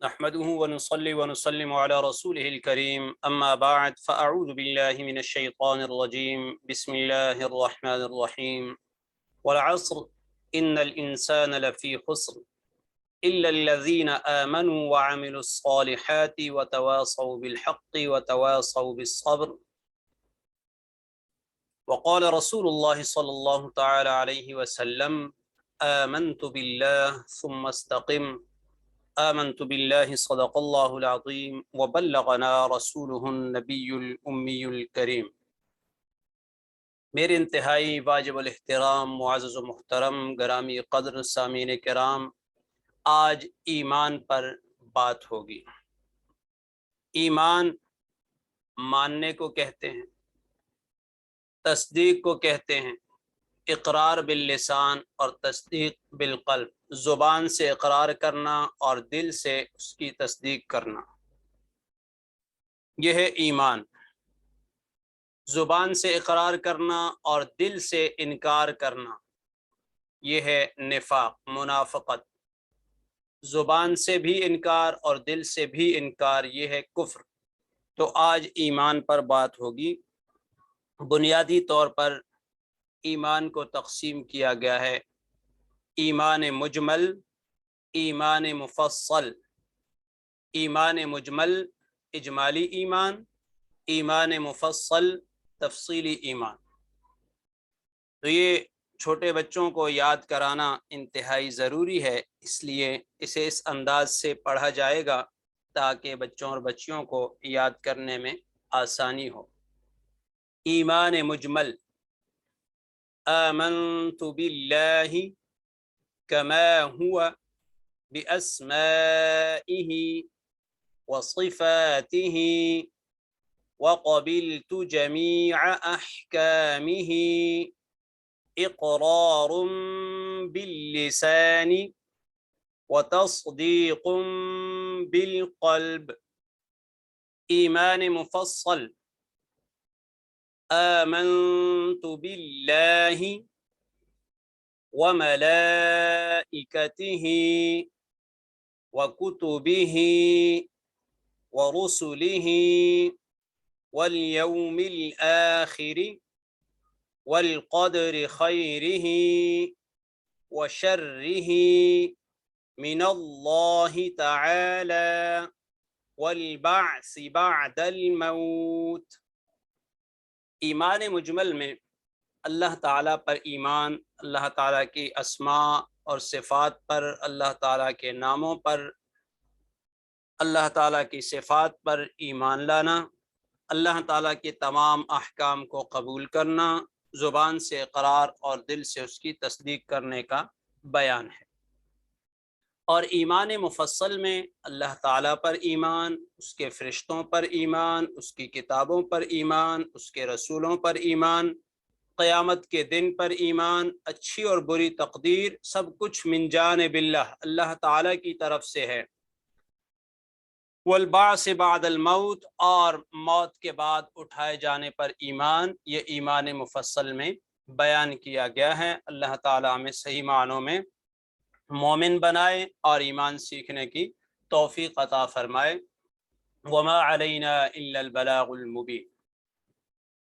نحمده ونصلي ونسلم على رسوله الكريم أما بعد فأعوذ بالله من الشيطان الرجيم بسم الله الرحمن الرحيم والعصر إن الإنسان لفي خسر إلا الذين آمنوا وعملوا الصالحات وتواصوا بالحق وتواصوا بالصبر وقال رسول الله صلى الله تعالى عليه وسلم آمنت بالله ثم استقم آمنت بالله صدق اللہ العظیم وبلغنا رسولہ النبی الأمی الکریم۔ میرے انتہائی واجب الاحترام معزز و محترم گرامی قدر سامعین کرام، آج ایمان پر بات ہوگی۔ ایمان ماننے کو کہتے ہیں، تصدیق کو کہتے ہیں، اقرار باللسان اور تصدیق بالقلب، زبان سے اقرار کرنا اور دل سے اس کی تصدیق کرنا، یہ ہے ایمان۔ زبان سے اقرار کرنا اور دل سے انکار کرنا، یہ ہے نفاق، منافقت۔ زبان سے بھی انکار اور دل سے بھی انکار، یہ ہے کفر۔ تو آج ایمان پر بات ہوگی۔ بنیادی طور پر ایمان کو تقسیم کیا گیا ہے ایمان مجمل، ایمان مفصل۔ ایمان مجمل اجمالی ایمان، ایمان مفصل تفصیلی ایمان۔ تو یہ چھوٹے بچوں کو یاد کرانا انتہائی ضروری ہے، اس لیے اسے اس انداز سے پڑھا جائے گا تاکہ بچوں اور بچیوں کو یاد کرنے میں آسانی ہو۔ ایمان مجمل، آمنت باللہ کما ہوا بأسمائه وصفاته وقبلت جميع أحكامه إقرار باللسان وتصديق بالقلب۔ ایمان مفصل، آمنت بالله وملائكته وكتبه ورسله واليوم الآخر والقدر خيره وشره من الله تعالى والبعث بعد الموت۔ ایمان مجمل میں اللہ تعالیٰ پر ایمان، اللہ تعالیٰ کی اسماء اور صفات پر، اللہ تعالیٰ کے ناموں پر، اللہ تعالیٰ کی صفات پر ایمان لانا، اللہ تعالیٰ کے تمام احکام کو قبول کرنا، زبان سے اقرار اور دل سے اس کی تصدیق کرنے کا بیان ہے۔ اور ایمان مفصل میں اللہ تعالیٰ پر ایمان، اس کے فرشتوں پر ایمان، اس کی کتابوں پر ایمان، اس کے رسولوں پر ایمان، قیامت کے دن پر ایمان، اچھی اور بری تقدیر، سب کچھ من جانب اللہ، اللہ تعالیٰ کی طرف سے ہے۔ والبعث بعد الموت، اور موت کے بعد اٹھائے جانے پر ایمان، یہ ایمان مفصل میں بیان کیا گیا ہے۔ اللہ تعالیٰ ہمیں صحیح معنوں میں مومن بنائے اور ایمان سیکھنے کی توفیق عطا فرمائے۔ وما علینا الا البلاغ المبین۔